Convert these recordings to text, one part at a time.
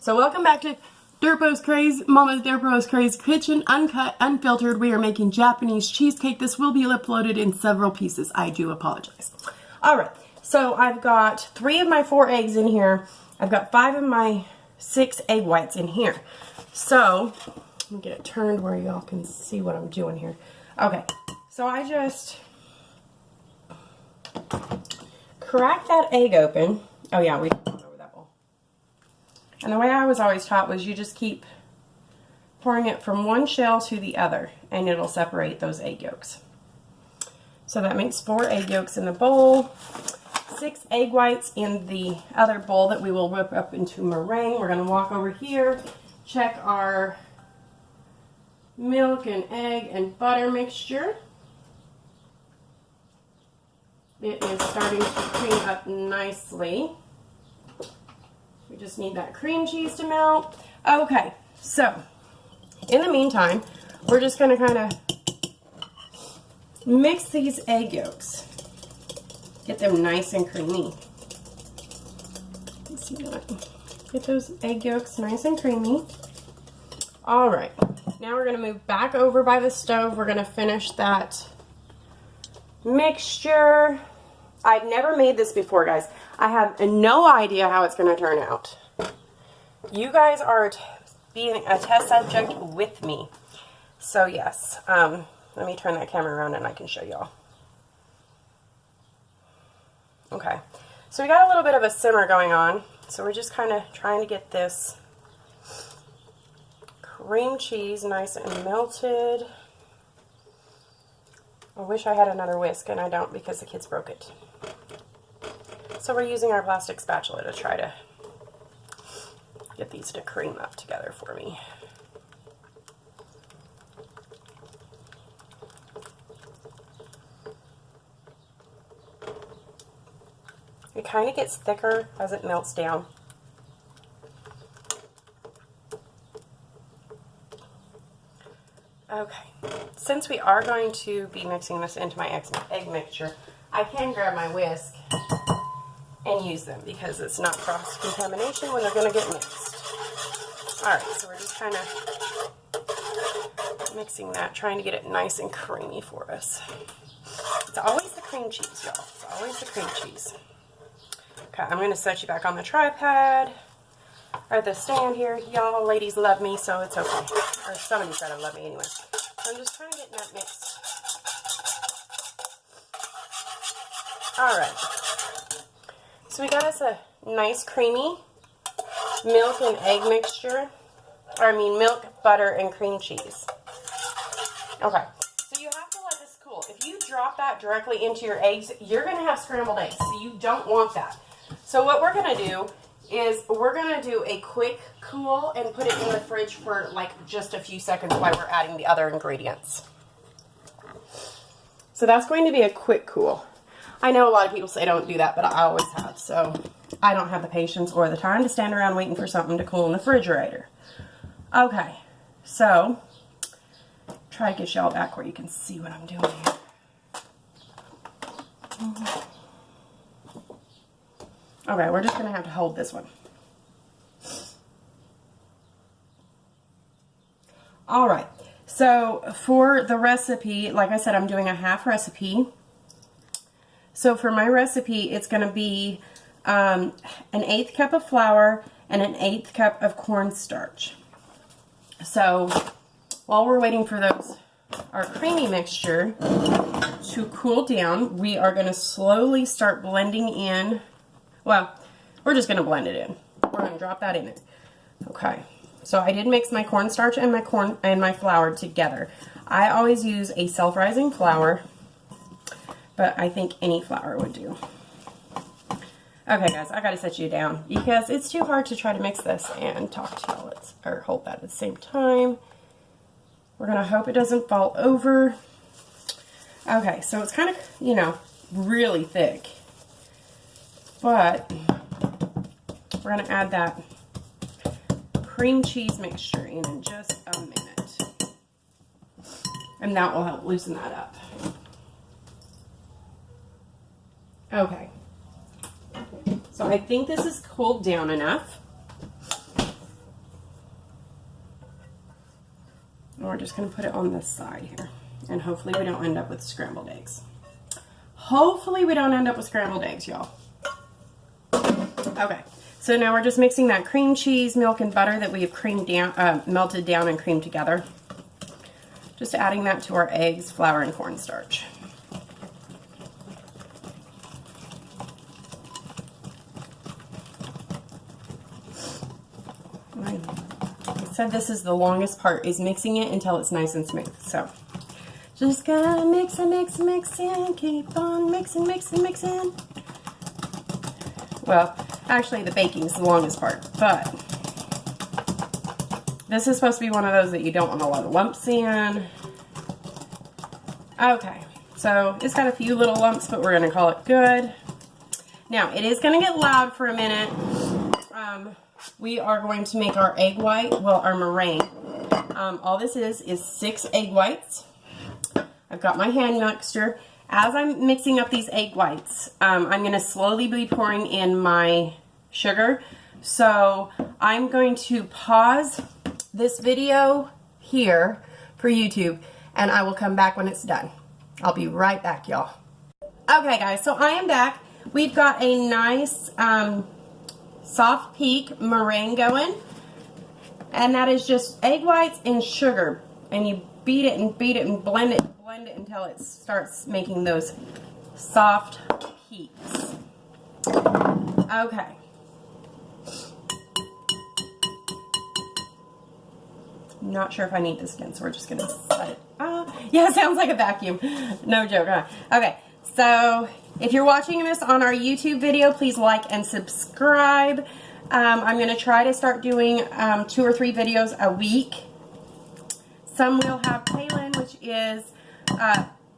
So welcome back to Dirtbo's Craze, Mama's Dirtbo's Craze Kitchen, uncut, unfiltered. We are making Japanese cheesecake. This will be uploaded in several pieces. I do apologize. All right, so I've got 3 of my 4 eggs in here. I've got 5 of my 6 egg whites in here. So let me get it turned where y'all can see what I'm doing here. Okay, so I just crack that egg open. Oh yeah, we over that bowl. And the way I was always taught was you just keep pouring it from one shell to the other and it'll separate those egg yolks. So that makes 4 egg yolks in the bowl, 6 egg whites in the other bowl that we will whip up into meringue. We're going to walk over here, check our milk and egg and butter mixture. It is starting to cream up nicely. We just need that cream cheese to melt. Okay, so in the meantime, we're just going to kind of mix these egg yolks. Get them nice and creamy. Let's see that. Get those egg yolks nice and creamy. All right, now we're going to move back over by the stove. We're going to finish that mixture. I've never made this before, guys. I have no idea how it's going to turn out. You guys are being a test subject with me. So yes, let me turn that camera around and I can show y'all. Okay, so we got a little bit of a simmer going on. So we're just kind of trying to get this cream cheese nice and melted. I wish I had another whisk and I don't because the kids broke it. So we're using our plastic spatula to try to get these to cream up together for me. It kind of gets thicker as it melts down. Okay, since we are going to be mixing this into my egg mixture, I can grab my whisk and use them because it's not cross-contamination when they're going to get mixed. Alright, so we're just kind of mixing that, trying to get it nice and creamy for us. It's always the cream cheese, y'all. It's always the cream cheese. Okay, I'm going to set you back on the tripod, or the stand here. Y'all ladies love me, so it's okay. Or some of you gotta love me anyway. So I'm just trying to get that mixed. Alright. So we got us a nice creamy milk and egg mixture. Or I mean milk, butter, and cream cheese. Okay. So you have to let this cool. If you drop that directly into your eggs, you're going to have scrambled eggs. So you don't want that. So what we're going to do is we're going to do a quick cool and put it in the fridge for like just a few seconds while we're adding the other ingredients. So that's going to be a quick cool. I know a lot of people say don't do that, but I always have. So I don't have the patience or the time to stand around waiting for something to cool in the refrigerator. Okay, so try to get y'all back where you can see what I'm doing here. Okay, we're just going to have to hold this one. Alright, so for the recipe, like I said, I'm doing a half recipe. So for my recipe, it's going to be an 1/8 cup of flour and an 1/8 cup of cornstarch. So while we're waiting for our creamy mixture to cool down, we are going to slowly start blending in. Well, we're just going to blend it in. We're going to drop that in it. Okay. So I did mix my cornstarch and my flour together. I always use a self-rising flour, but I think any flour would do. Okay, guys, I got to set you down because it's too hard to try to mix this and talk to y'all or hold that at the same time. We're going to hope it doesn't fall over. Okay, so it's kind of, you know, really thick. But we're going to add that cream cheese mixture in just a minute. And that will help loosen that up. Okay. So I think this is cooled down enough. And we're just going to put it on this side here. And hopefully we don't end up with scrambled eggs. Hopefully we don't end up with scrambled eggs, y'all. Okay, so now we're just mixing that cream cheese, milk, and butter that we have creamed down, melted down and creamed together. Just adding that to our eggs, flour, and cornstarch. I said this is the longest part, is mixing it until it's nice and smooth. So just gonna mix and mix and mix and keep on mixing, mixing, mixing. Well, actually the baking is the longest part, but this is supposed to be one of those that you don't want a lot of lumps in. Okay, so it's got a few little lumps, but we're gonna call it good. Now, it is gonna get loud for a minute. We are going to make our egg white, well, our meringue. All this is 6 egg whites. I've got my hand mixture. As I'm mixing up these egg whites, I'm going to slowly be pouring in my sugar. So I'm going to pause this video here for YouTube, and I will come back when it's done. I'll be right back, y'all. Okay, guys, so I am back. We've got a nice soft peak meringue going, and that is just egg whites and sugar, and you beat it and blend it until it starts making those soft peaks. Okay. I'm not sure if I need this again, so we're just gonna set it. Yeah, it sounds like a vacuum. No joke, huh? Okay, so if you're watching this on our YouTube video, please like and subscribe. I'm gonna try to start doing 2 or 3 videos a week. Some will have Kaylin, which is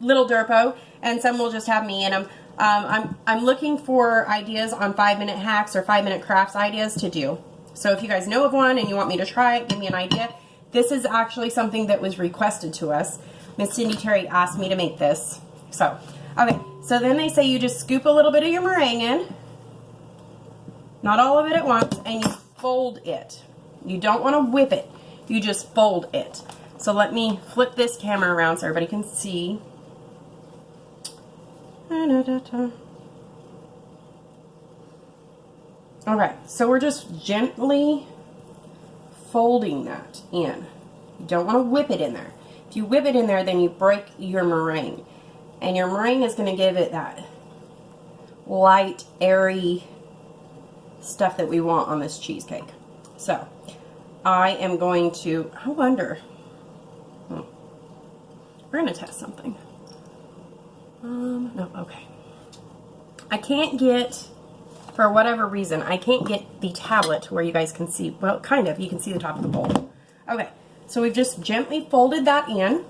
Little Durpo, and some will just have me in them. I'm looking for ideas on 5-minute hacks or 5-minute crafts ideas to do. So if you guys know of one and you want me to try it, give me an idea. This is actually something that was requested to us. Miss Cindy Terry asked me to make this. So, okay. So then they say you just scoop a little bit of your meringue in. Not all of it at once, and you fold it. You don't want to whip it. You just fold it. So let me flip this camera around so everybody can see. Okay, so we're just gently folding that in. You don't want to whip it in there. If you whip it in there, then you break your meringue. And your meringue is going to give it that light, airy stuff that we want on this cheesecake. So, I am going to, I wonder, we're going to test something. No, okay. I can't get, for whatever reason, I can't get the tablet where you guys can see, well, kind of, you can see the top of the bowl. Okay, so we've just gently folded that in.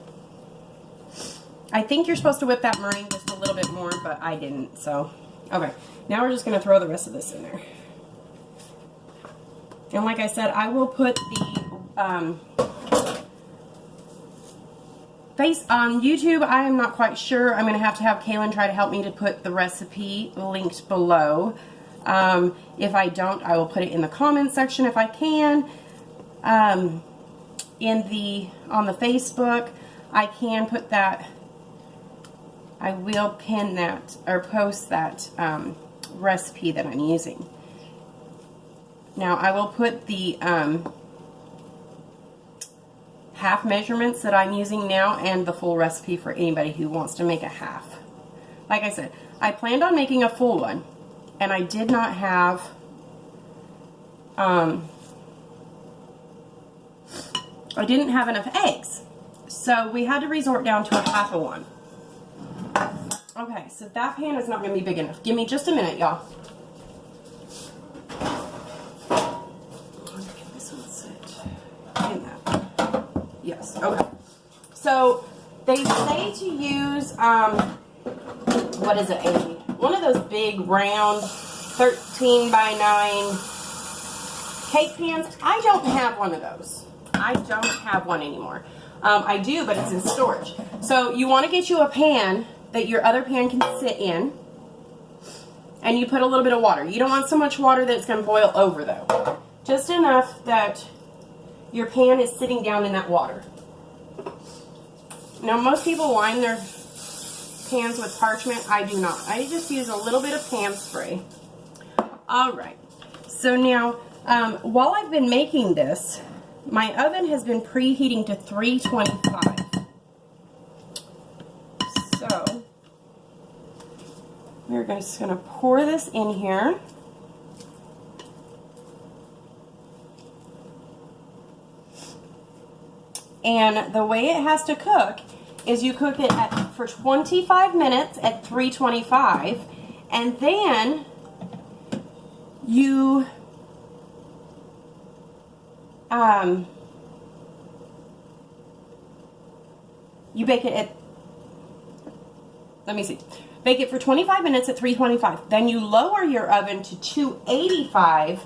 I think you're supposed to whip that meringue just a little bit more, but I didn't, so. Okay, now we're just going to throw the rest of this in there. And like I said, I will put the face on YouTube. I am not quite sure. I'm going to have Kaylin try to help me to put the recipe linked below. If I don't, I will put it in the comments section if I can. On the Facebook, I can put that. I will pin that or post that recipe that I'm using. Now I will put the half measurements that I'm using now and the full recipe for anybody who wants to make a half. Like I said, I planned on making a full one, and I did not have I didn't have enough eggs, so we had to resort down to a half of one. Okay, so that pan is not going to be big enough. Give me just a minute, y'all. Yes, okay. So they say to use, what is it, one of those big round 13 by 9 cake pans. I don't have one of those. I don't have one anymore. I do, but it's in storage. So you want to get you a pan that your other pan can sit in, and you put a little bit of water. You don't want so much water that it's going to boil over, though. Just enough that your pan is sitting down in that water. Now, most people line their pans with parchment. I do not. I just use a little bit of pan spray. All right. So now, while I've been making this, my oven has been preheating to 325. So, we're just going to pour this in here. And the way it has to cook is you cook it for 25 minutes at 325, and then you bake it at, let me see, bake it for 25 minutes at 325. Then you lower your oven to 285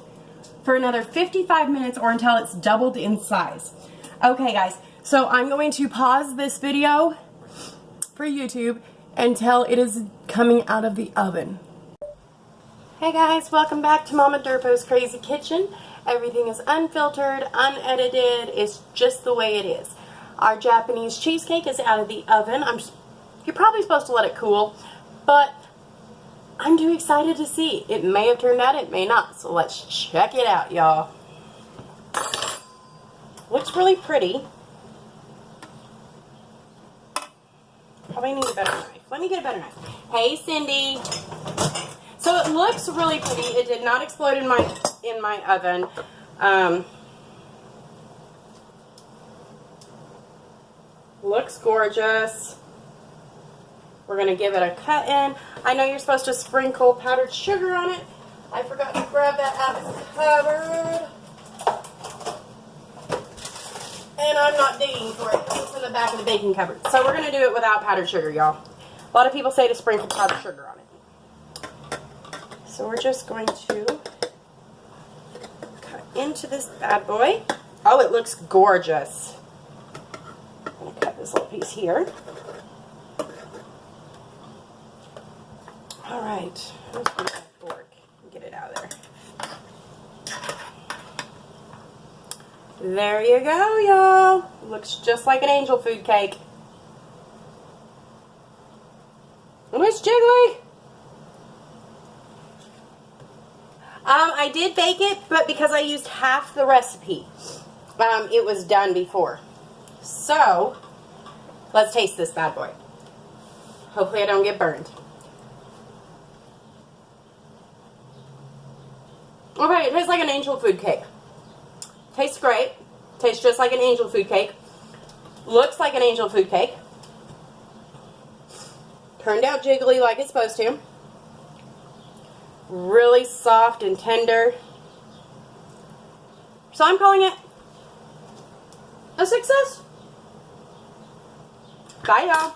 for another 55 minutes or until it's doubled in size. Okay, guys, so I'm going to pause this video for YouTube until it is coming out of the oven. Hey guys, welcome back to Mama Durpo's Crazy Kitchen. Everything is unfiltered, unedited. It's just the way it is. Our Japanese cheesecake is out of the oven. You're probably supposed to let it cool, but I'm too excited to see. It may have turned out, it may not. So let's check it out, y'all. Looks really pretty. Probably need a better knife. Let me get a better knife. Hey, Cindy. So it looks really pretty. It did not explode in my oven. Looks gorgeous. We're going to give it a cut in. I know you're supposed to sprinkle powdered sugar on it. I forgot to grab that out of the cupboard. And I'm not digging for it. It's in the back of the baking cupboard. So we're going to do it without powdered sugar, y'all. A lot of people say to sprinkle powdered sugar on it. So we're just going to cut into this bad boy. Oh, it looks gorgeous. I'm going to cut this little piece here. All right. Let's get that fork and get it out of there. There you go, y'all. Looks just like an angel food cake. And it's jiggly. I did bake it, but because I used half the recipe, it was done before. So, let's taste this bad boy. Hopefully I don't get burned. Okay, it tastes like an angel food cake. Tastes great. Tastes just like an angel food cake. Looks like an angel food cake. Turned out jiggly like it's supposed to. Really soft and tender. So I'm calling it a success. Bye, y'all.